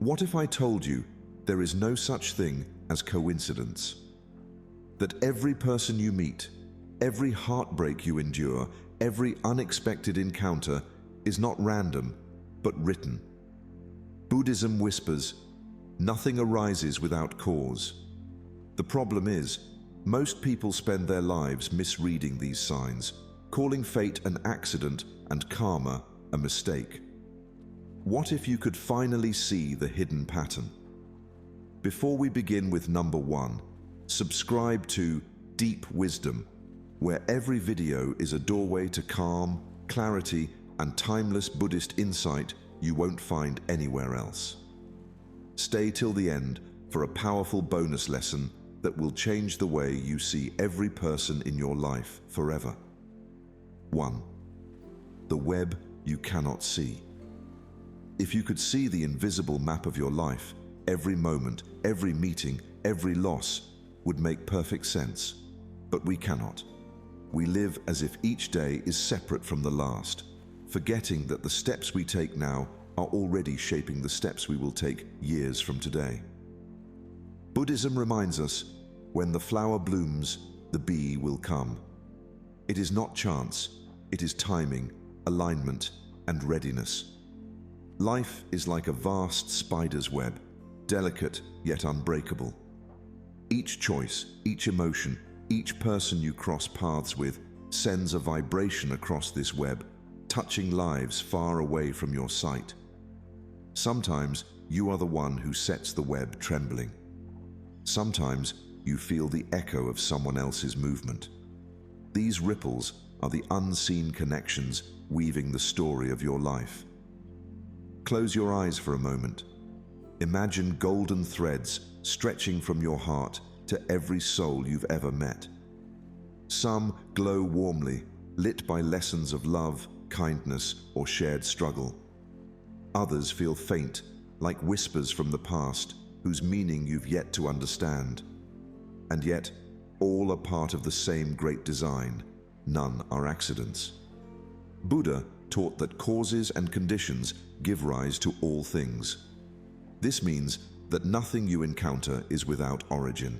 What if I told you there is no such thing as coincidence? That every person you meet, every heartbreak you endure, every unexpected encounter is not random, but written. Buddhism whispers, nothing arises without cause. The problem is, most people spend their lives misreading these signs, calling fate an accident and karma a mistake. What if you could finally see the hidden pattern? Before we begin with number 1, subscribe to Deep Wisdom, where every video is a doorway to calm, clarity, and timeless Buddhist insight you won't find anywhere else. Stay till the end for a powerful bonus lesson that will change the way you see every person in your life forever. 1. The web you cannot see. If you could see the invisible map of your life, every moment, every meeting, every loss would make perfect sense. But we cannot. We live as if each day is separate from the last, forgetting that the steps we take now are already shaping the steps we will take years from today. Buddhism reminds us, when the flower blooms, the bee will come. It is not chance, it is timing, alignment, and readiness. Life is like a vast spider's web, delicate yet unbreakable. Each choice, each emotion, each person you cross paths with sends a vibration across this web, touching lives far away from your sight. Sometimes you are the one who sets the web trembling. Sometimes you feel the echo of someone else's movement. These ripples are the unseen connections weaving the story of your life. Close your eyes for a moment. Imagine golden threads stretching from your heart to every soul you've ever met. Some glow warmly, lit by lessons of love, kindness, or shared struggle. Others feel faint, like whispers from the past, whose meaning you've yet to understand. And yet, all are part of the same great design. None are accidents. Buddha taught that causes and conditions give rise to all things. This means that nothing you encounter is without origin.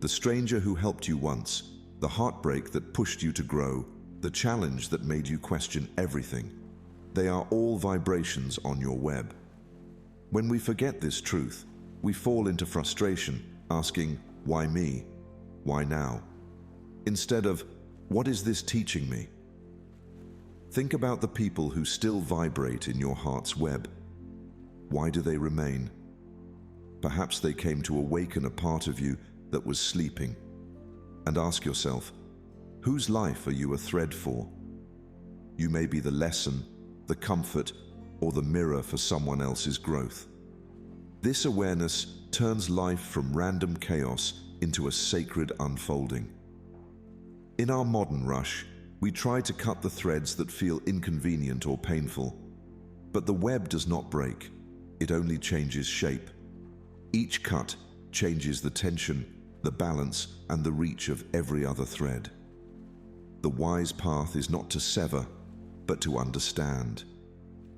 The stranger who helped you once, the heartbreak that pushed you to grow, the challenge that made you question everything, they are all vibrations on your web. When we forget this truth, we fall into frustration, asking, why me? Why now? Instead of, what is this teaching me? Think about the people who still vibrate in your heart's web. Why do they remain? Perhaps they came to awaken a part of you that was sleeping. And ask yourself, whose life are you a thread for? You may be the lesson, the comfort, or the mirror for someone else's growth. This awareness turns life from random chaos into a sacred unfolding. In our modern rush, we try to cut the threads that feel inconvenient or painful. But the web does not break, it only changes shape. Each cut changes the tension, the balance, and the reach of every other thread. The wise path is not to sever, but to understand.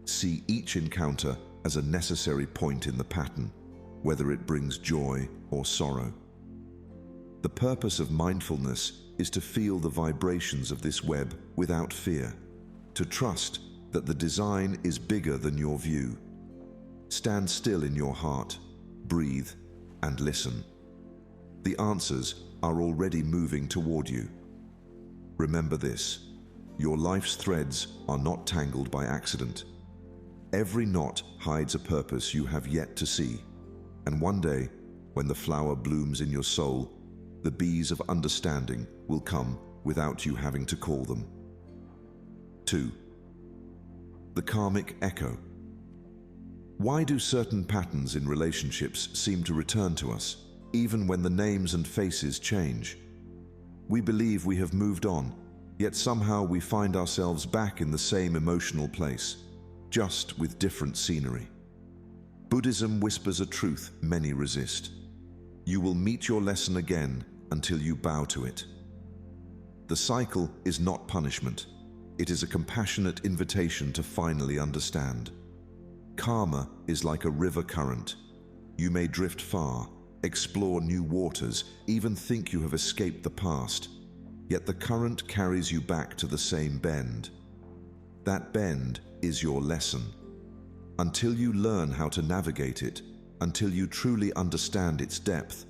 See each encounter as a necessary point in the pattern, whether it brings joy or sorrow. The purpose of mindfulness is to feel the vibrations of this web without fear, to trust that the design is bigger than your view. Stand still in your heart, breathe, and listen. The answers are already moving toward you. Remember this, your life's threads are not tangled by accident. Every knot hides a purpose you have yet to see, and one day, when the flower blooms in your soul, the bees of understanding will come without you having to call them. 2. The karmic echo. Why do certain patterns in relationships seem to return to us, even when the names and faces change? We believe we have moved on, yet somehow we find ourselves back in the same emotional place, just with different scenery. Buddhism whispers a truth many resist. You will meet your lesson again until you bow to it. The cycle is not punishment. It is a compassionate invitation to finally understand. Karma is like a river current. You may drift far, explore new waters, even think you have escaped the past, yet the current carries you back to the same bend. That bend is your lesson. Until you learn how to navigate it, until you truly understand its depth,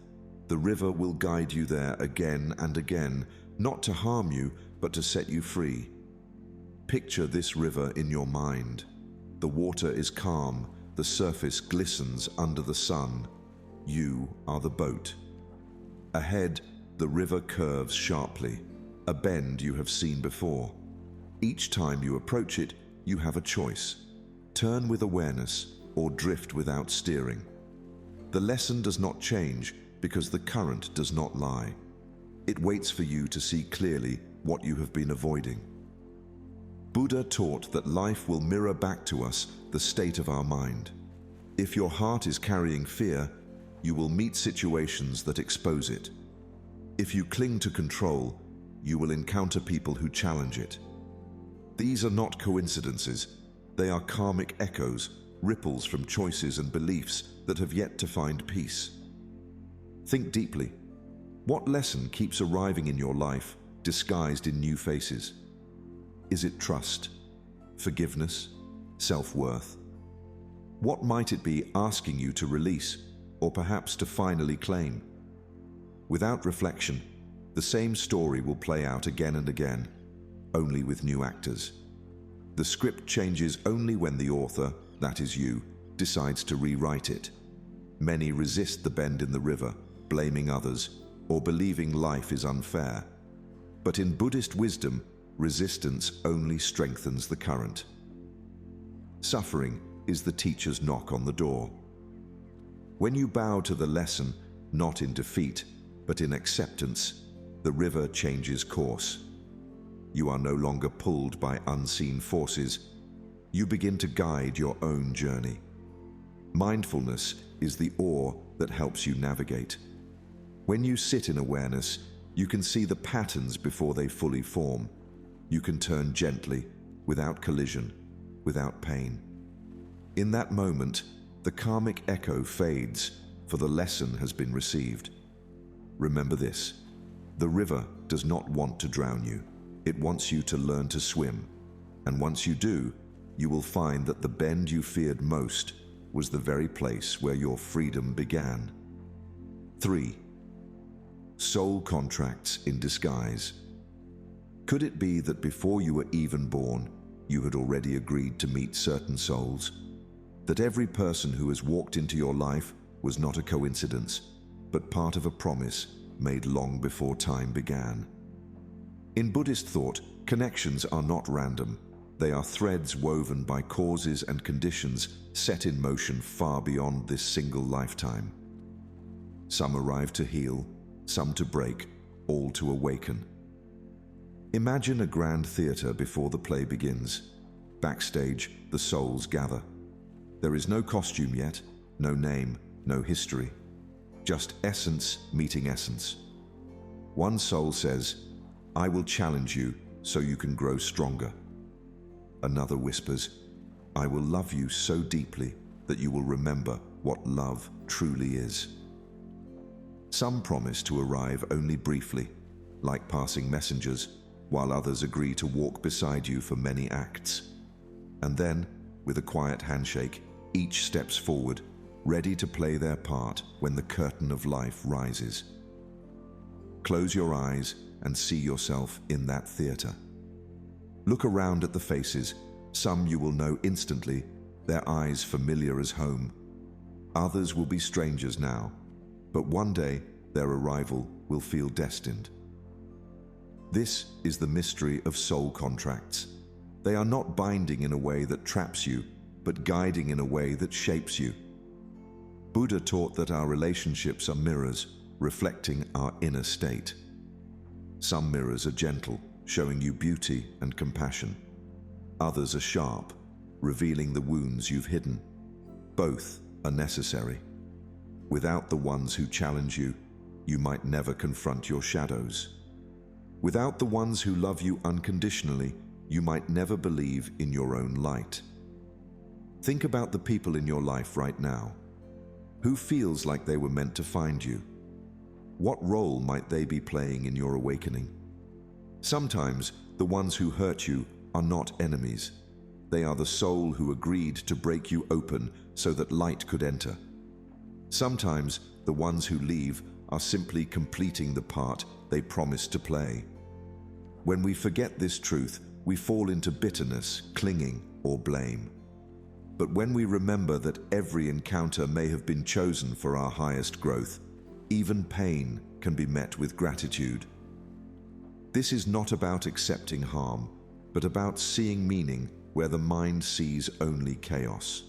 the river will guide you there again and again, not to harm you, but to set you free. Picture this river in your mind. The water is calm, the surface glistens under the sun. You are the boat. Ahead, the river curves sharply, a bend you have seen before. Each time you approach it, you have a choice. Turn with awareness or drift without steering. The lesson does not change because the current does not lie. It waits for you to see clearly what you have been avoiding. Buddha taught that life will mirror back to us the state of our mind. If your heart is carrying fear, you will meet situations that expose it. If you cling to control, you will encounter people who challenge it. These are not coincidences. They are karmic echoes, ripples from choices and beliefs that have yet to find peace. Think deeply. What lesson keeps arriving in your life, disguised in new faces? Is it trust, forgiveness, self-worth? What might it be asking you to release, or perhaps to finally claim? Without reflection, the same story will play out again and again, only with new actors. The script changes only when the author, that is you, decides to rewrite it. Many resist the bend in the river, blaming others, or believing life is unfair. But in Buddhist wisdom, resistance only strengthens the current. Suffering is the teacher's knock on the door. When you bow to the lesson, not in defeat, but in acceptance, the river changes course. You are no longer pulled by unseen forces. You begin to guide your own journey. Mindfulness is the oar that helps you navigate. When you sit in awareness, you can see the patterns before they fully form. You can turn gently, without collision, without pain. In that moment, the karmic echo fades, for the lesson has been received. Remember this: the river does not want to drown you. It wants you to learn to swim. And once you do, you will find that the bend you feared most was the very place where your freedom began. 3. Soul contracts in disguise. Could it be that before you were even born, you had already agreed to meet certain souls? That every person who has walked into your life was not a coincidence, but part of a promise made long before time began? In Buddhist thought, connections are not random. They are threads woven by causes and conditions set in motion far beyond this single lifetime. Some arrive to heal, some to break, all to awaken. Imagine a grand theater before the play begins. Backstage, the souls gather. There is no costume yet, no name, no history. Just essence meeting essence. One soul says, "I will challenge you so you can grow stronger." Another whispers, "I will love you so deeply that you will remember what love truly is." Some promise to arrive only briefly, like passing messengers, while others agree to walk beside you for many acts. And then, with a quiet handshake, each steps forward, ready to play their part when the curtain of life rises. Close your eyes and see yourself in that theater. Look around at the faces. Some you will know instantly, their eyes familiar as home. Others will be strangers now, but one day their arrival will feel destined. This is the mystery of soul contracts. They are not binding in a way that traps you, but guiding in a way that shapes you. Buddha taught that our relationships are mirrors, reflecting our inner state. Some mirrors are gentle, showing you beauty and compassion. Others are sharp, revealing the wounds you've hidden. Both are necessary. Without the ones who challenge you, you might never confront your shadows. Without the ones who love you unconditionally, you might never believe in your own light. Think about the people in your life right now. Who feels like they were meant to find you? What role might they be playing in your awakening? Sometimes the ones who hurt you are not enemies. They are the soul who agreed to break you open so that light could enter. Sometimes the ones who leave are simply completing the part they promised to play. When we forget this truth, we fall into bitterness, clinging, or blame. But when we remember that every encounter may have been chosen for our highest growth, even pain can be met with gratitude. This is not about accepting harm, but about seeing meaning where the mind sees only chaos.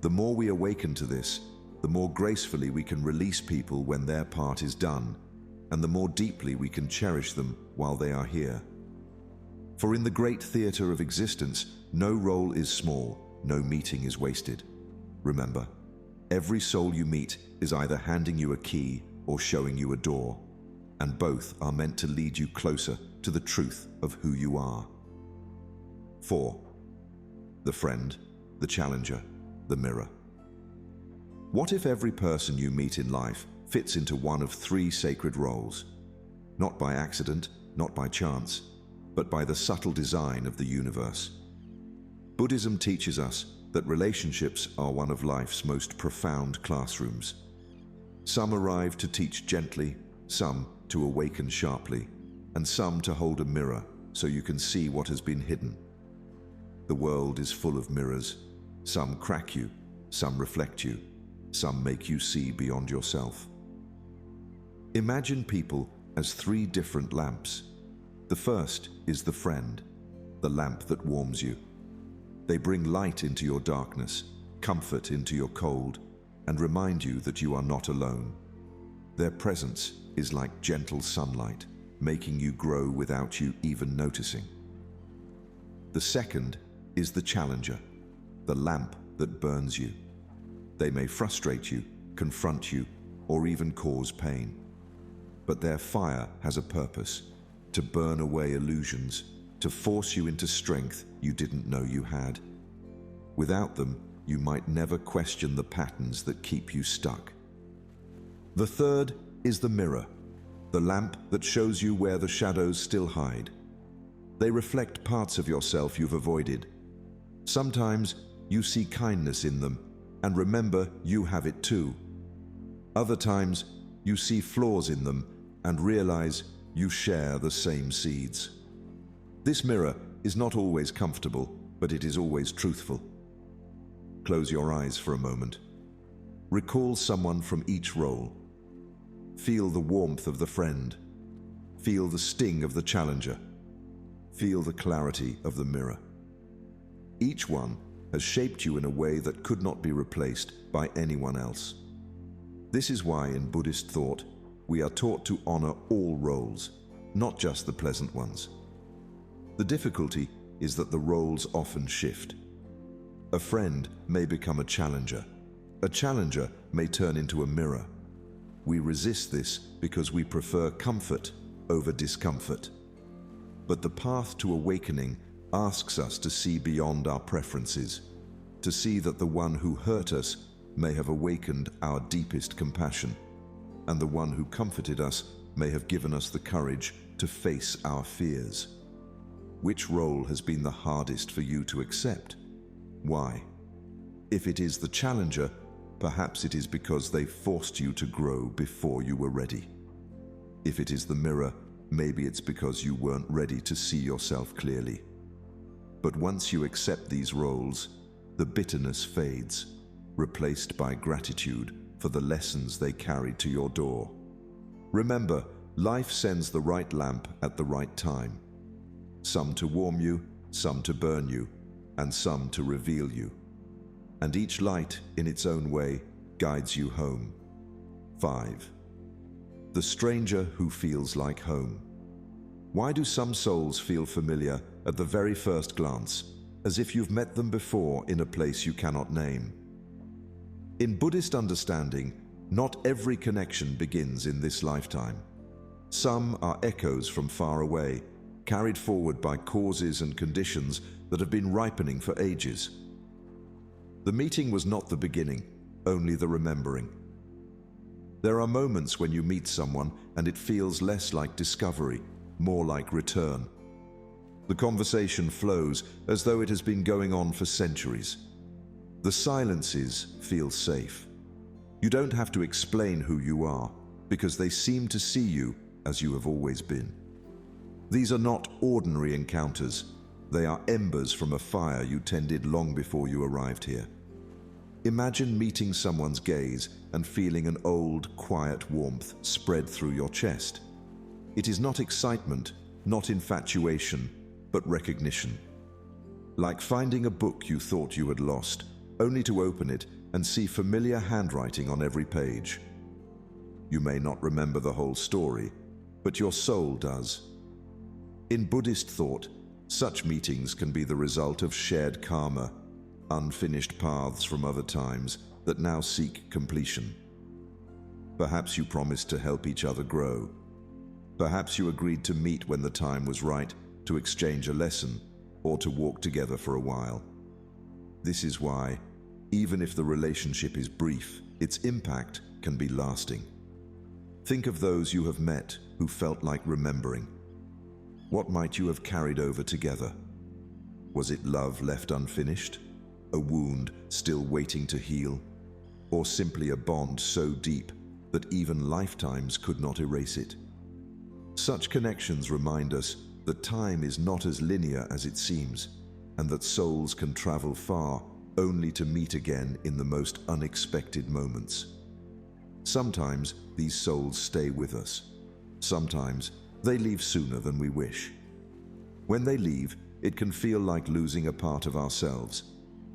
The more we awaken to this, the more gracefully we can release people when their part is done, and the more deeply we can cherish them while they are here. For in the great theater of existence, no role is small, no meeting is wasted. Remember, every soul you meet is either handing you a key or showing you a door, and both are meant to lead you closer to the truth of who you are. 4. The friend, the challenger, the mirror. What if every person you meet in life fits into one of 3 sacred roles? Not by accident, not by chance, but by the subtle design of the universe. Buddhism teaches us that relationships are one of life's most profound classrooms. Some arrive to teach gently, some to awaken sharply, and some to hold a mirror so you can see what has been hidden. The world is full of mirrors. Some crack you, some reflect you, some make you see beyond yourself. Imagine people as 3 different lamps. The first is the friend, the lamp that warms you. They bring light into your darkness, comfort into your cold, and remind you that you are not alone. Their presence is like gentle sunlight, making you grow without you even noticing. The second is the challenger, the lamp that burns you. They may frustrate you, confront you, or even cause pain. But their fire has a purpose: to burn away illusions, to force you into strength you didn't know you had. Without them, you might never question the patterns that keep you stuck. The third is the mirror, the lamp that shows you where the shadows still hide. They reflect parts of yourself you've avoided. Sometimes you see kindness in them and remember you have it too. Other times you see flaws in them and realize you share the same seeds. This mirror is not always comfortable, but it is always truthful. Close your eyes for a moment. Recall someone from each role. Feel the warmth of the friend. Feel the sting of the challenger. Feel the clarity of the mirror. Each one has shaped you in a way that could not be replaced by anyone else. This is why in Buddhist thought, we are taught to honor all roles, not just the pleasant ones. The difficulty is that the roles often shift. A friend may become a challenger. A challenger may turn into a mirror. We resist this because we prefer comfort over discomfort. But the path to awakening asks us to see beyond our preferences, to see that the one who hurt us may have awakened our deepest compassion, and the one who comforted us may have given us the courage to face our fears. Which role has been the hardest for you to accept? Why? If it is the challenger, perhaps it is because they forced you to grow before you were ready. If it is the mirror, maybe it's because you weren't ready to see yourself clearly. But once you accept these roles, the bitterness fades, replaced by gratitude for the lessons they carried to your door. Remember, life sends the right lamp at the right time. Some to warm you, some to burn you, and some to reveal you. And each light, in its own way, guides you home. 5. The stranger who feels like home. Why do some souls feel familiar at the very first glance, as if you've met them before in a place you cannot name? In Buddhist understanding, not every connection begins in this lifetime. Some are echoes from far away, carried forward by causes and conditions that have been ripening for ages. The meeting was not the beginning, only the remembering. There are moments when you meet someone and it feels less like discovery, more like return. The conversation flows as though it has been going on for centuries. The silences feel safe. You don't have to explain who you are, because they seem to see you as you have always been. These are not ordinary encounters. They are embers from a fire you tended long before you arrived here. Imagine meeting someone's gaze and feeling an old, quiet warmth spread through your chest. It is not excitement, not infatuation, but recognition. Like finding a book you thought you had lost, only to open it and see familiar handwriting on every page. You may not remember the whole story, but your soul does. In Buddhist thought, such meetings can be the result of shared karma, unfinished paths from other times that now seek completion. Perhaps you promised to help each other grow. Perhaps you agreed to meet when the time was right, to exchange a lesson, or to walk together for a while. This is why, even if the relationship is brief, its impact can be lasting. Think of those you have met who felt like remembering. What might you have carried over together? Was it love left unfinished? A wound still waiting to heal? Or simply a bond so deep that even lifetimes could not erase it? Such connections remind us that time is not as linear as it seems, and that souls can travel far only to meet again in the most unexpected moments. Sometimes these souls stay with us. Sometimes they leave sooner than we wish. When they leave, it can feel like losing a part of ourselves,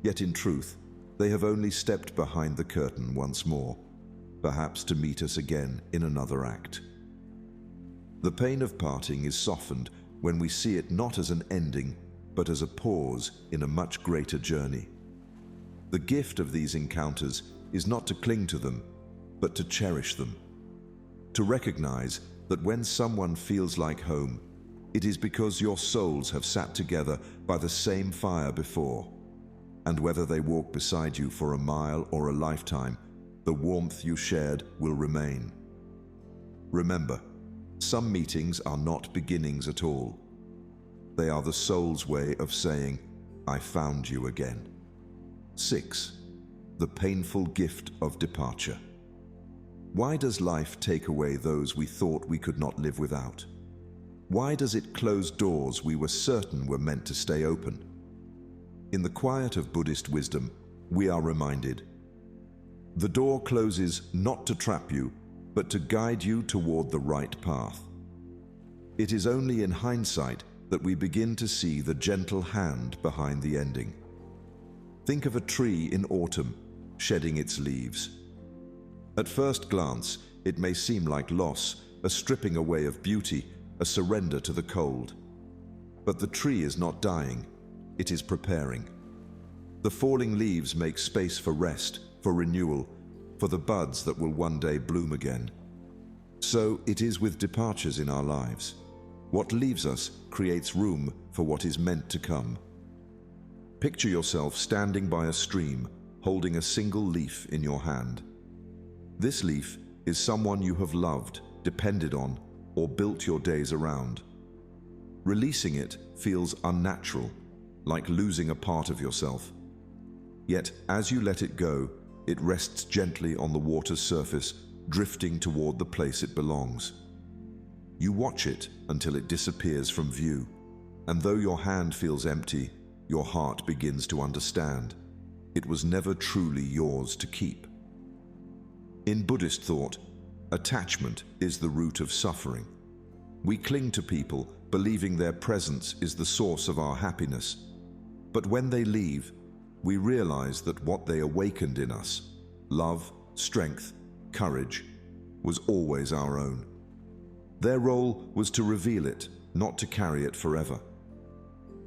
yet in truth, they have only stepped behind the curtain once more, perhaps to meet us again in another act. The pain of parting is softened when we see it not as an ending, but as a pause in a much greater journey. The gift of these encounters is not to cling to them, but to cherish them. To recognize that when someone feels like home, it is because your souls have sat together by the same fire before. And whether they walk beside you for a mile or a lifetime, the warmth you shared will remain. Remember, some meetings are not beginnings at all. They are the soul's way of saying, I found you again. 6. The painful gift of departure. Why does life take away those we thought we could not live without? Why does it close doors we were certain were meant to stay open? In the quiet of Buddhist wisdom, we are reminded, the door closes not to trap you, but to guide you toward the right path. It is only in hindsight that we begin to see the gentle hand behind the ending. Think of a tree in autumn, shedding its leaves. At first glance, it may seem like loss, a stripping away of beauty, a surrender to the cold. But the tree is not dying, it is preparing. The falling leaves make space for rest, for renewal, for the buds that will one day bloom again. So it is with departures in our lives. What leaves us creates room for what is meant to come. Picture yourself standing by a stream, holding a single leaf in your hand. This leaf is someone you have loved, depended on, or built your days around. Releasing it feels unnatural, like losing a part of yourself. Yet, as you let it go, it rests gently on the water's surface, drifting toward the place it belongs. You watch it until it disappears from view, and though your hand feels empty, your heart begins to understand. It was never truly yours to keep. In Buddhist thought, attachment is the root of suffering. We cling to people, believing their presence is the source of our happiness. But when they leave, we realize that what they awakened in us, love, strength, courage, was always our own. Their role was to reveal it, not to carry it forever.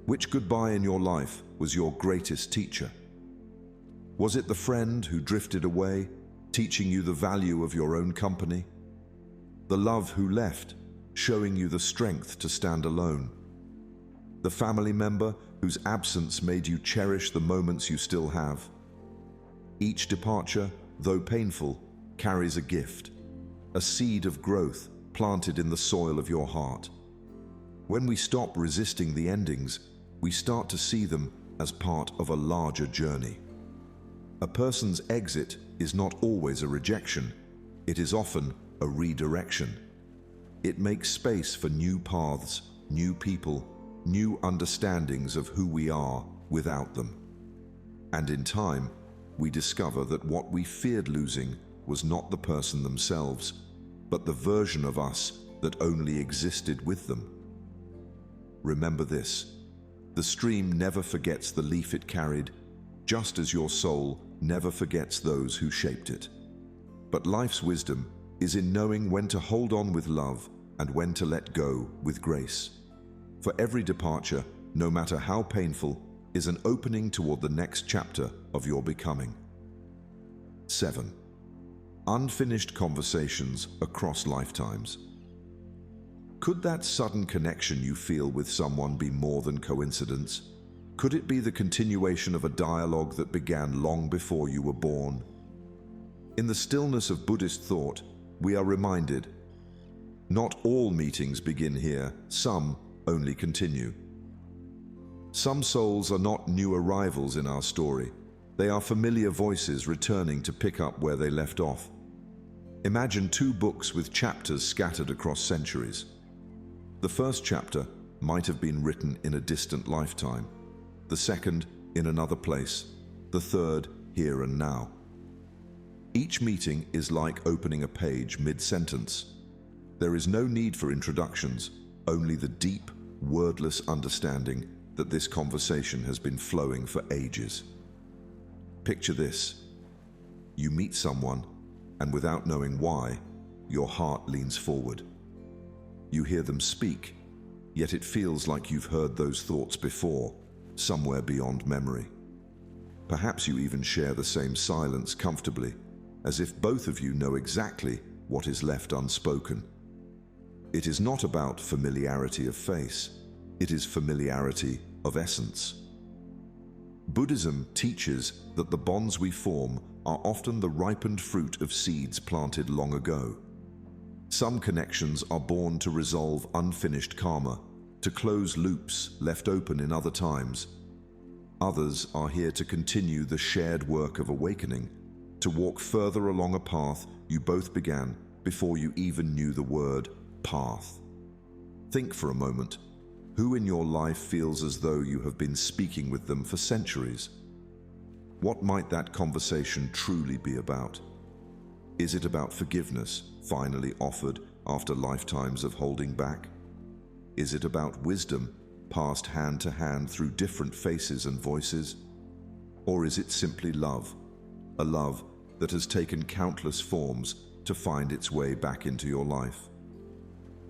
Which goodbye in your life was your greatest teacher? Was it the friend who drifted away, teaching you the value of your own company? The love who left, showing you the strength to stand alone? The family member whose absence made you cherish the moments you still have? Each departure, though painful, carries a gift, a seed of growth planted in the soil of your heart. When we stop resisting the endings, we start to see them as part of a larger journey. A person's exit is not always a rejection, it is often a redirection. It makes space for new paths, new people, new understandings of who we are without them. And in time, we discover that what we feared losing was not the person themselves, but the version of us that only existed with them. Remember this: the stream never forgets the leaf it carried, just as your soul never forgets those who shaped it. But life's wisdom is in knowing when to hold on with love and when to let go with grace. For every departure, no matter how painful, is an opening toward the next chapter of your becoming. 7. Unfinished conversations across lifetimes. Could that sudden connection you feel with someone be more than coincidence? Could it be the continuation of a dialogue that began long before you were born? In the stillness of Buddhist thought, we are reminded, not all meetings begin here, some only continue. Some souls are not new arrivals in our story. They are familiar voices returning to pick up where they left off. Imagine two books with chapters scattered across centuries. The first chapter might have been written in a distant lifetime, the second in another place, the third here and now. Each meeting is like opening a page mid-sentence. There is no need for introductions, only the deep, wordless understanding that this conversation has been flowing for ages. Picture this: you meet someone, and without knowing why, your heart leans forward. You hear them speak, yet it feels like you've heard those thoughts before, somewhere beyond memory. Perhaps you even share the same silence comfortably, as if both of you know exactly what is left unspoken. It is not about familiarity of face, it is familiarity of essence. Buddhism teaches that the bonds we form are often the ripened fruit of seeds planted long ago. Some connections are born to resolve unfinished karma, to close loops left open in other times. Others are here to continue the shared work of awakening, to walk further along a path you both began before you even knew the word path. Think for a moment. Who in your life feels as though you have been speaking with them for centuries? What might that conversation truly be about? Is it about forgiveness, finally offered after lifetimes of holding back? Is it about wisdom, passed hand to hand through different faces and voices? Or is it simply love, a love that has taken countless forms to find its way back into your life?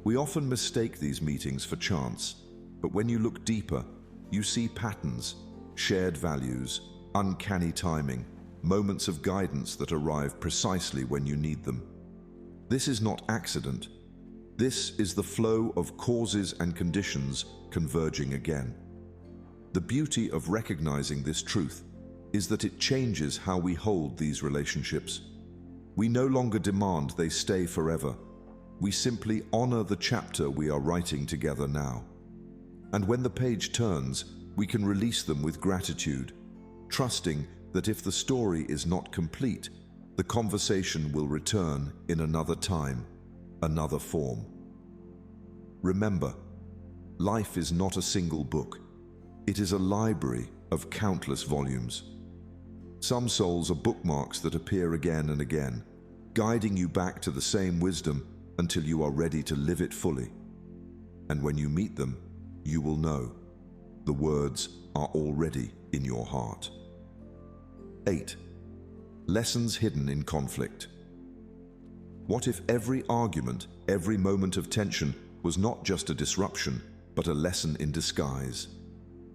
We often mistake these meetings for chance, but when you look deeper, you see patterns, shared values, uncanny timing, moments of guidance that arrive precisely when you need them. This is not accident. This is the flow of causes and conditions converging again. The beauty of recognizing this truth is that it changes how we hold these relationships. We no longer demand they stay forever. We simply honor the chapter we are writing together now. And when the page turns, we can release them with gratitude, trusting that if the story is not complete, the conversation will return in another time, another form. Remember, life is not a single book. It is a library of countless volumes. Some souls are bookmarks that appear again and again, guiding you back to the same wisdom until you are ready to live it fully. And when you meet them, you will know the words are already in your heart. 8. Lessons hidden in conflict. What if every argument, every moment of tension was not just a disruption, but a lesson in disguise?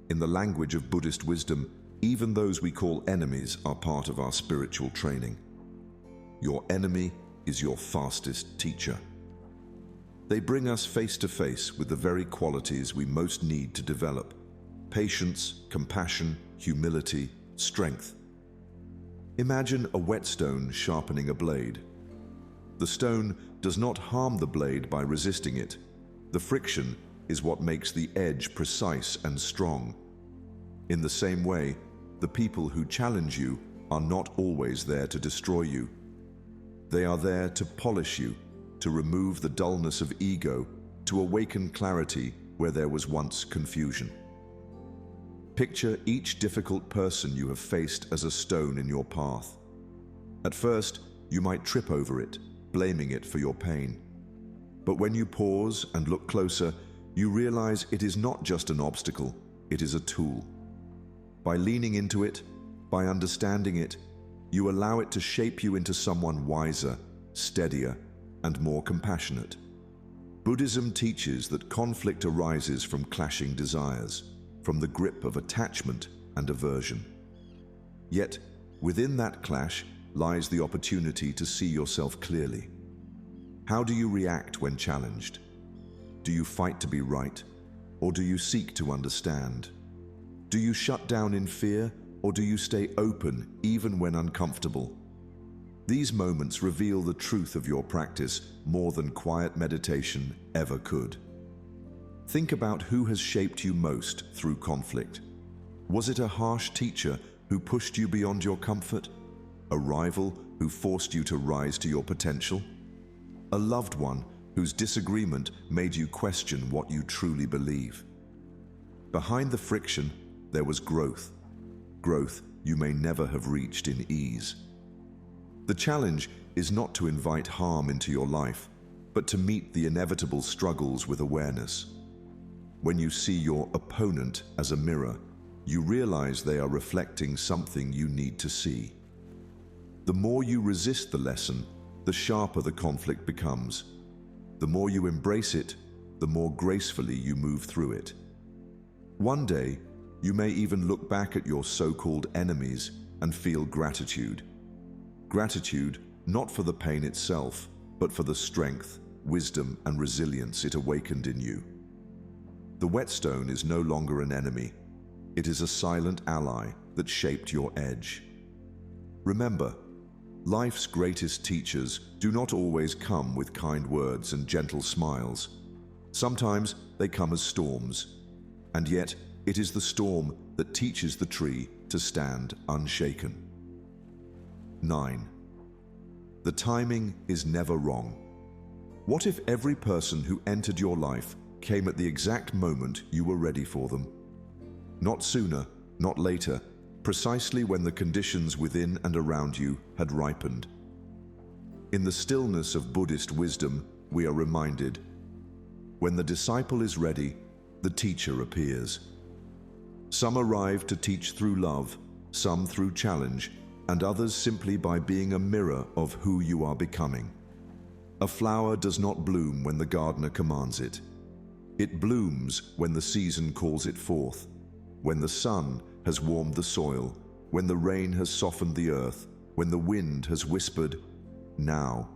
In the language of Buddhist wisdom, even those we call enemies are part of our spiritual training. Your enemy is your fastest teacher. They bring us face to face with the very qualities we most need to develop: patience, compassion, humility, strength. Imagine a whetstone sharpening a blade. The stone does not harm the blade by resisting it. The friction is what makes the edge precise and strong. In the same way, the people who challenge you are not always there to destroy you. They are there to polish you, to remove the dullness of ego, to awaken clarity where there was once confusion. Picture each difficult person you have faced as a stone in your path. At first, you might trip over it, blaming it for your pain. But when you pause and look closer, you realize it is not just an obstacle, it is a tool. By leaning into it, by understanding it, you allow it to shape you into someone wiser, steadier, and more compassionate. Buddhism teaches that conflict arises from clashing desires, from the grip of attachment and aversion. Yet, within that clash lies the opportunity to see yourself clearly. How do you react when challenged? Do you fight to be right, or do you seek to understand? Do you shut down in fear, or do you stay open even when uncomfortable? These moments reveal the truth of your practice more than quiet meditation ever could. Think about who has shaped you most through conflict. Was it a harsh teacher who pushed you beyond your comfort? A rival who forced you to rise to your potential? A loved one whose disagreement made you question what you truly believe? Behind the friction, there was growth. Growth you may never have reached in ease. The challenge is not to invite harm into your life, but to meet the inevitable struggles with awareness. When you see your opponent as a mirror, you realize they are reflecting something you need to see. The more you resist the lesson, the sharper the conflict becomes. The more you embrace it, the more gracefully you move through it. One day, you may even look back at your so-called enemies and feel gratitude. Gratitude not for the pain itself, but for the strength, wisdom, and resilience it awakened in you. The whetstone is no longer an enemy. It is a silent ally that shaped your edge. Remember, life's greatest teachers do not always come with kind words and gentle smiles. Sometimes they come as storms, and yet it is the storm that teaches the tree to stand unshaken. 9. The timing is never wrong. What if every person who entered your life came at the exact moment you were ready for them? Not sooner, not later, precisely when the conditions within and around you had ripened. In the stillness of Buddhist wisdom, we are reminded, when the disciple is ready, the teacher appears. Some arrive to teach through love, some through challenge, and others simply by being a mirror of who you are becoming. A flower does not bloom when the gardener commands it. It blooms when the season calls it forth, when the sun has warmed the soil, when the rain has softened the earth, when the wind has whispered, "Now."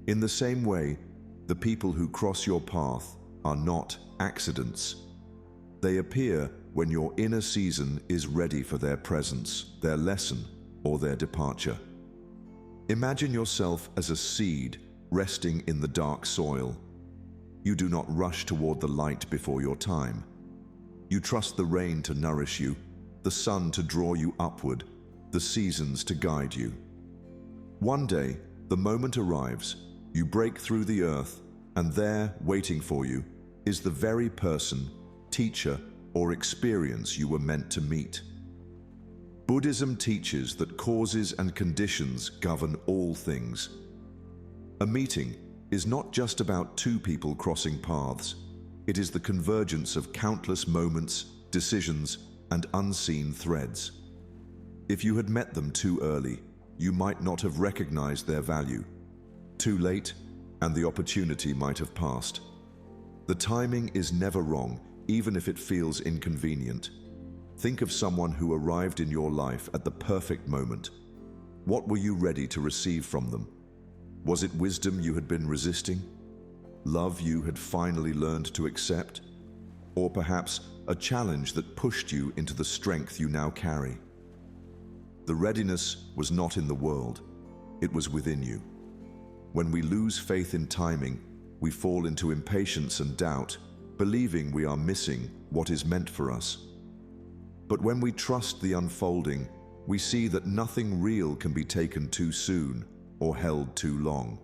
In the same way, the people who cross your path are not accidents. They appear when your inner season is ready for their presence, their lesson, or their departure. Imagine yourself as a seed resting in the dark soil. You do not rush toward the light before your time. You trust the rain to nourish you, the sun to draw you upward, the seasons to guide you. One day, the moment arrives, you break through the earth, and there, waiting for you, is the very person, teacher, or experience you were meant to meet. Buddhism teaches that causes and conditions govern all things. A meeting is not just about two people crossing paths. It is the convergence of countless moments, decisions, and unseen threads. If you had met them too early, you might not have recognized their value. Too late, and the opportunity might have passed. The timing is never wrong, even if it feels inconvenient. Think of someone who arrived in your life at the perfect moment. What were you ready to receive from them? Was it wisdom you had been resisting? Love you had finally learned to accept? Or perhaps a challenge that pushed you into the strength you now carry? The readiness was not in the world, it was within you. When we lose faith in timing, we fall into impatience and doubt, believing we are missing what is meant for us. But when we trust the unfolding, we see that nothing real can be taken too soon or held too long.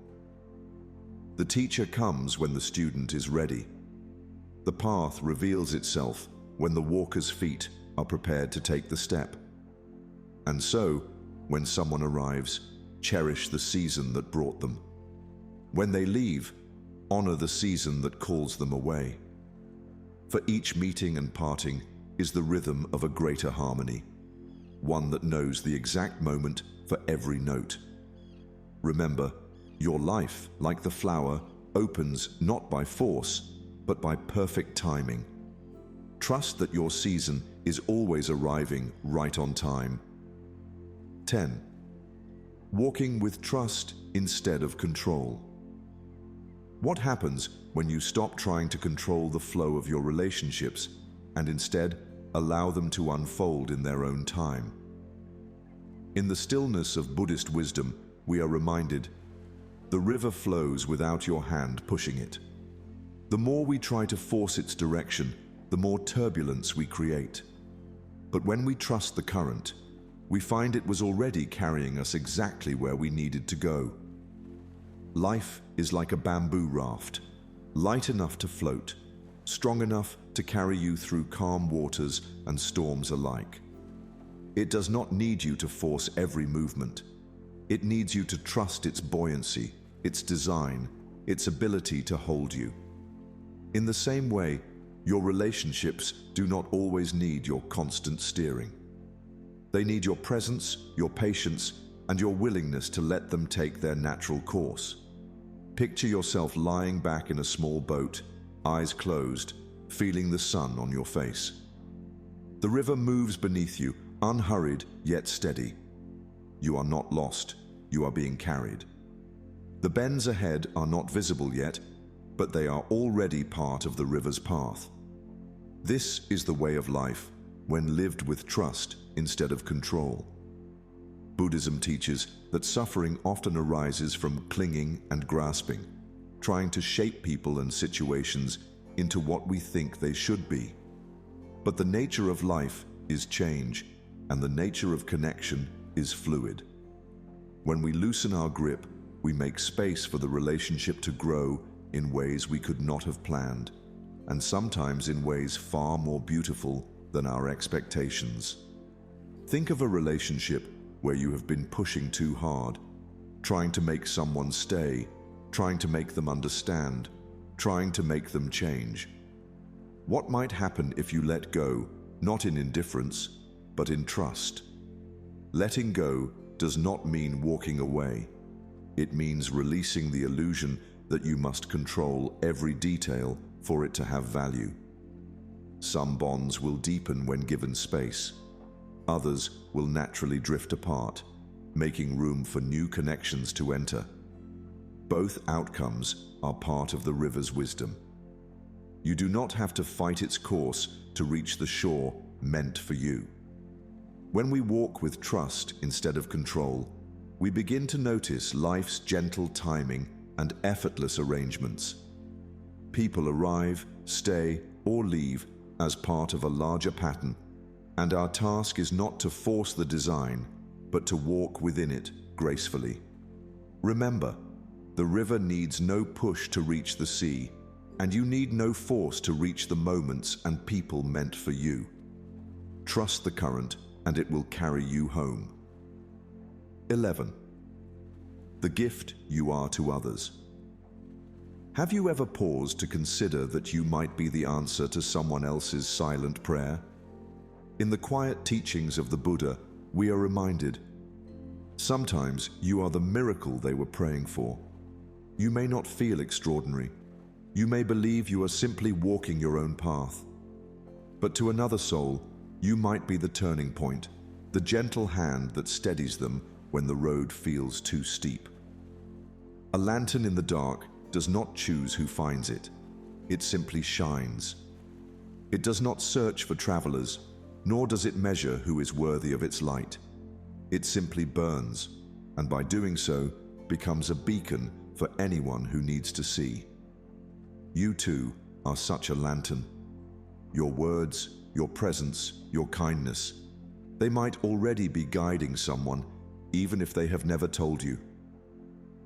The teacher comes when the student is ready. The path reveals itself when the walker's feet are prepared to take the step. And so, when someone arrives, cherish the season that brought them. When they leave, honor the season that calls them away. For each meeting and parting is the rhythm of a greater harmony, one that knows the exact moment for every note. Remember, your life, like the flower, opens not by force, but by perfect timing. Trust that your season is always arriving right on time. 10. Walking with trust instead of control. What happens when you stop trying to control the flow of your relationships and instead allow them to unfold in their own time? In the stillness of Buddhist wisdom, we are reminded, the river flows without your hand pushing it. The more we try to force its direction, the more turbulence we create. But when we trust the current, we find it was already carrying us exactly where we needed to go. Life is like a bamboo raft, light enough to float, strong enough to carry you through calm waters and storms alike. It does not need you to force every movement. It needs you to trust its buoyancy, its design, its ability to hold you. In the same way, your relationships do not always need your constant steering. They need your presence, your patience, and your willingness to let them take their natural course. Picture yourself lying back in a small boat, eyes closed, feeling the sun on your face. The river moves beneath you, unhurried yet steady. You are not lost, you are being carried. The bends ahead are not visible yet, but they are already part of the river's path. This is the way of life when lived with trust instead of control. Buddhism teaches that suffering often arises from clinging and grasping, trying to shape people and situations into what we think they should be. But the nature of life is change, and the nature of connection is fluid. When we loosen our grip, we make space for the relationship to grow in ways we could not have planned, and sometimes in ways far more beautiful than our expectations. Think of a relationship where you have been pushing too hard, trying to make someone stay, trying to make them understand, trying to make them change. What might happen if you let go, not in indifference, but in trust? Letting go does not mean walking away. It means releasing the illusion that you must control every detail for it to have value. Some bonds will deepen when given space. Others will naturally drift apart, making room for new connections to enter. Both outcomes are part of the river's wisdom. You do not have to fight its course to reach the shore meant for you. When we walk with trust instead of control, we begin to notice life's gentle timing and effortless arrangements. People arrive, stay, or leave as part of a larger pattern, and our task is not to force the design, but to walk within it gracefully. Remember, the river needs no push to reach the sea, and you need no force to reach the moments and people meant for you. Trust the current, and it will carry you home. 11. The gift you are to others. Have you ever paused to consider that you might be the answer to someone else's silent prayer? In the quiet teachings of the Buddha, we are reminded, sometimes you are the miracle they were praying for. You may not feel extraordinary. You may believe you are simply walking your own path. But to another soul, you might be the turning point, the gentle hand that steadies them when the road feels too steep. A lantern in the dark does not choose who finds it. It simply shines. It does not search for travelers, nor does it measure who is worthy of its light. It simply burns, and by doing so, becomes a beacon for anyone who needs to see. You too are such a lantern. Your words, your presence, your kindness, they might already be guiding someone, even if they have never told you.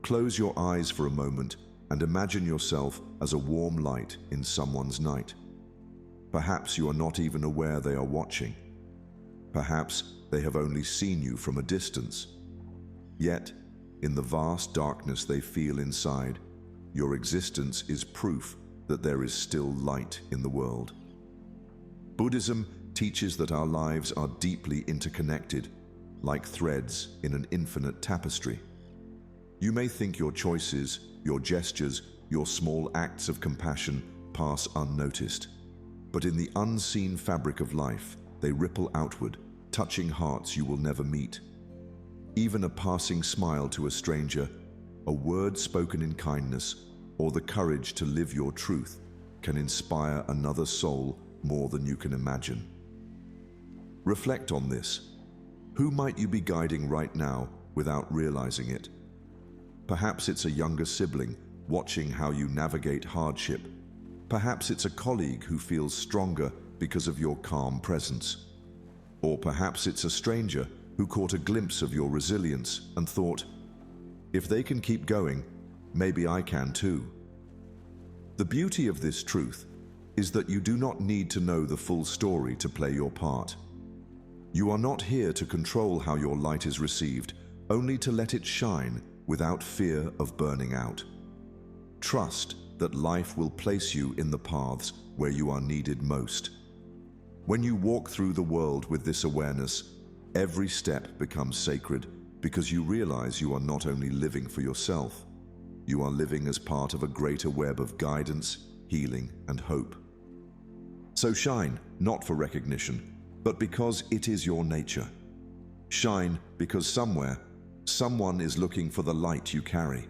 Close your eyes for a moment and imagine yourself as a warm light in someone's night. Perhaps you are not even aware they are watching. Perhaps they have only seen you from a distance. Yet, in the vast darkness they feel inside, your existence is proof that there is still light in the world. Buddhism teaches that our lives are deeply interconnected, like threads in an infinite tapestry. You may think your choices, your gestures, your small acts of compassion pass unnoticed, but in the unseen fabric of life, they ripple outward, touching hearts you will never meet. Even a passing smile to a stranger, a word spoken in kindness, or the courage to live your truth can inspire another soul more than you can imagine. Reflect on this. Who might you be guiding right now without realizing it? Perhaps it's a younger sibling watching how you navigate hardship. Perhaps it's a colleague who feels stronger because of your calm presence. Or perhaps it's a stranger who caught a glimpse of your resilience and thought, if they can keep going, maybe I can too. The beauty of this truth is that you do not need to know the full story to play your part. You are not here to control how your light is received, only to let it shine without fear of burning out. Trust that life will place you in the paths where you are needed most. When you walk through the world with this awareness, every step becomes sacred because you realize you are not only living for yourself, you are living as part of a greater web of guidance, healing, and hope. So shine, not for recognition, but because it is your nature. Shine because somewhere, someone is looking for the light you carry.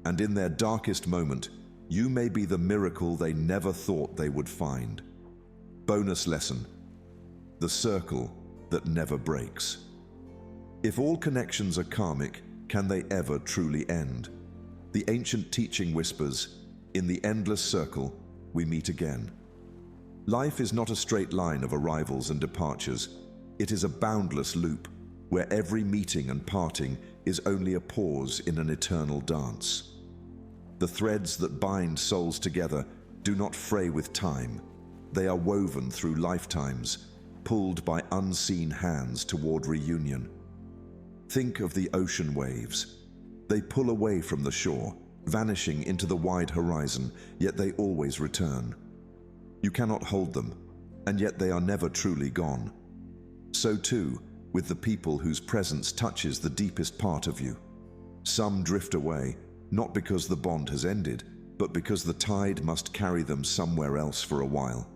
And in their darkest moment, you may be the miracle they never thought they would find. Bonus lesson: the circle that never breaks. If all connections are karmic, can they ever truly end? The ancient teaching whispers, in the endless circle, we meet again. Life is not a straight line of arrivals and departures. It is a boundless loop, where every meeting and parting is only a pause in an eternal dance. The threads that bind souls together do not fray with time. They are woven through lifetimes, pulled by unseen hands toward reunion. Think of the ocean waves. They pull away from the shore, vanishing into the wide horizon, yet they always return. You cannot hold them, and yet they are never truly gone. So too, with the people whose presence touches the deepest part of you. Some drift away, not because the bond has ended, but because the tide must carry them somewhere else for a while.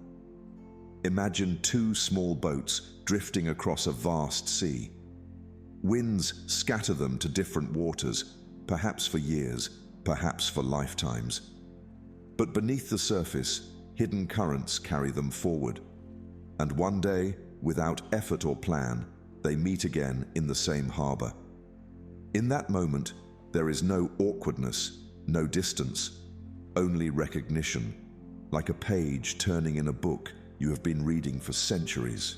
Imagine two small boats drifting across a vast sea. Winds scatter them to different waters, perhaps for years, perhaps for lifetimes. But beneath the surface, hidden currents carry them forward. And one day, without effort or plan, they meet again in the same harbor. In that moment, there is no awkwardness, no distance, only recognition, like a page turning in a book you have been reading for centuries.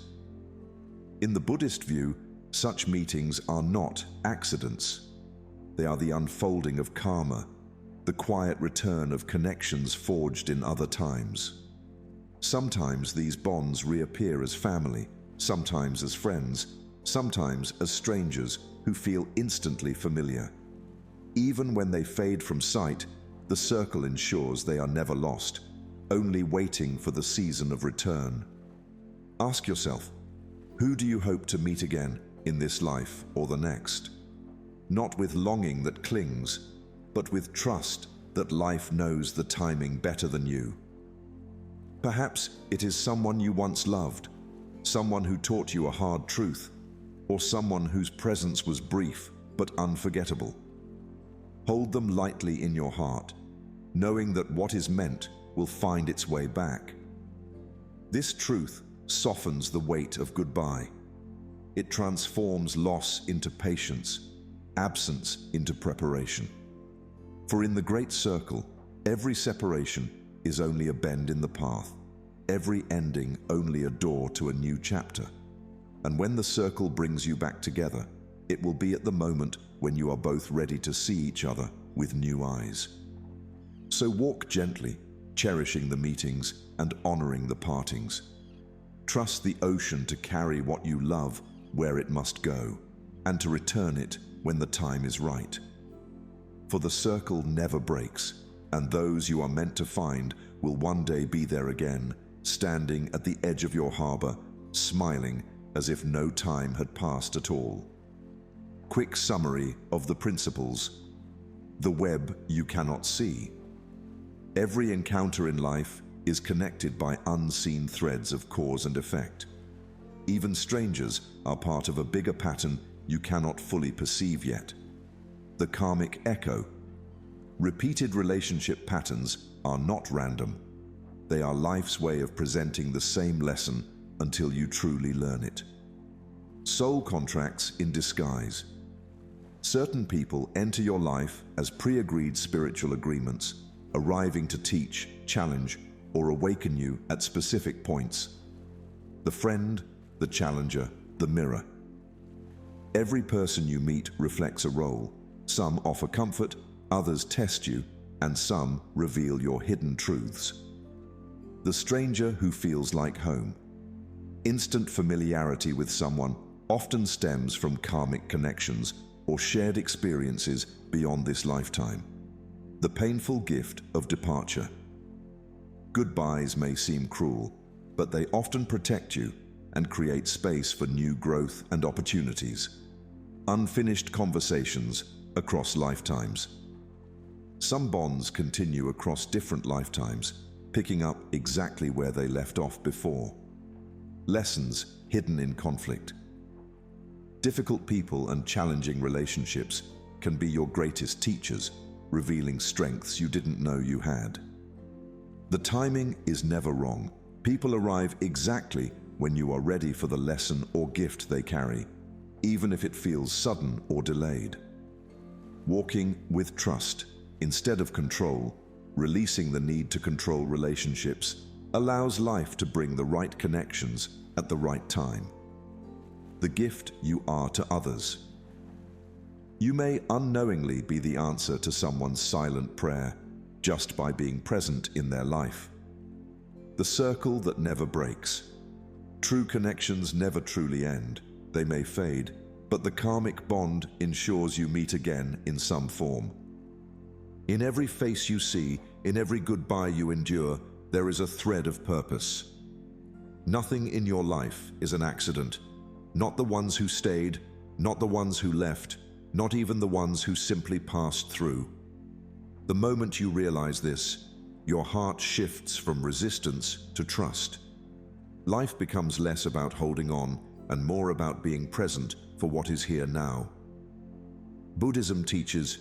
In the Buddhist view, such meetings are not accidents. They are the unfolding of karma, the quiet return of connections forged in other times. Sometimes these bonds reappear as family, sometimes as friends, sometimes as strangers who feel instantly familiar. Even when they fade from sight, the circle ensures they are never lost, only waiting for the season of return. Ask yourself, who do you hope to meet again in this life or the next? Not with longing that clings, but with trust that life knows the timing better than you. Perhaps it is someone you once loved, someone who taught you a hard truth, or someone whose presence was brief but unforgettable. Hold them lightly in your heart, knowing that what is meant will find its way back. This truth softens the weight of goodbye. It transforms loss into patience, absence into preparation. For in the Great Circle, every separation is only a bend in the path, every ending only a door to a new chapter. And when the circle brings you back together, it will be at the moment when you are both ready to see each other with new eyes. So walk gently, cherishing the meetings and honoring the partings. Trust the ocean to carry what you love where it must go, and to return it when the time is right. For the circle never breaks, and those you are meant to find will one day be there again, standing at the edge of your harbor, smiling as if no time had passed at all. Quick summary of the principles. The web you cannot see. Every encounter in life is connected by unseen threads of cause and effect. Even strangers are part of a bigger pattern you cannot fully perceive yet. The karmic echo. Repeated relationship patterns are not random. They are life's way of presenting the same lesson until you truly learn it. Soul contracts in disguise. Certain people enter your life as pre-agreed spiritual agreements, arriving to teach, challenge, or awaken you at specific points. The friend, the challenger, the mirror. Every person you meet reflects a role. Some offer comfort, others test you, and some reveal your hidden truths. The stranger who feels like home. Instant familiarity with someone often stems from karmic connections or shared experiences beyond this lifetime. The painful gift of departure. Goodbyes may seem cruel, but they often protect you and create space for new growth and opportunities. Unfinished conversations across lifetimes. Some bonds continue across different lifetimes, picking up exactly where they left off before. Lessons hidden in conflict. Difficult people and challenging relationships can be your greatest teachers, revealing strengths you didn't know you had. The timing is never wrong. People arrive exactly when you are ready for the lesson or gift they carry, even if it feels sudden or delayed. Walking with trust instead of control, releasing the need to control relationships, allows life to bring the right connections at the right time. The gift you are to others. You may unknowingly be the answer to someone's silent prayer just by being present in their life. The circle that never breaks. True connections never truly end. They may fade, but the karmic bond ensures you meet again in some form. In every face you see, in every goodbye you endure, there is a thread of purpose. Nothing in your life is an accident. Not the ones who stayed, not the ones who left, not even the ones who simply passed through. The moment you realize this, your heart shifts from resistance to trust. Life becomes less about holding on and more about being present for what is here now. Buddhism teaches,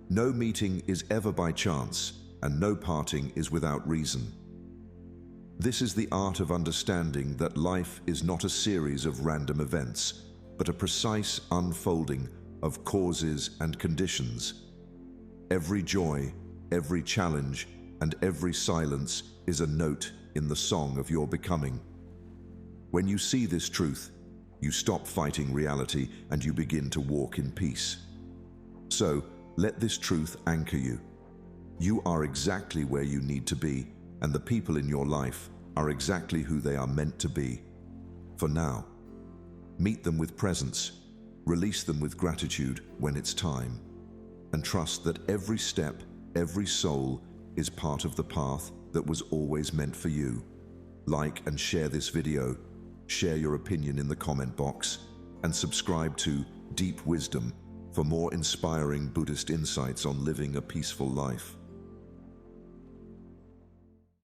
no meeting is ever by chance, and no parting is without reason. This is the art of understanding that life is not a series of random events, but a precise unfolding of causes and conditions. Every joy, every challenge, and every silence is a note in the song of your becoming. When you see this truth, you stop fighting reality and you begin to walk in peace. So, let this truth anchor you. You are exactly where you need to be, and the people in your life are exactly who they are meant to be. For now, meet them with presence, release them with gratitude when it's time, and trust that every step, every soul is part of the path that was always meant for you. Like and share this video, share your opinion in the comment box, and subscribe to Deep Wisdom for more inspiring Buddhist insights on living a peaceful life.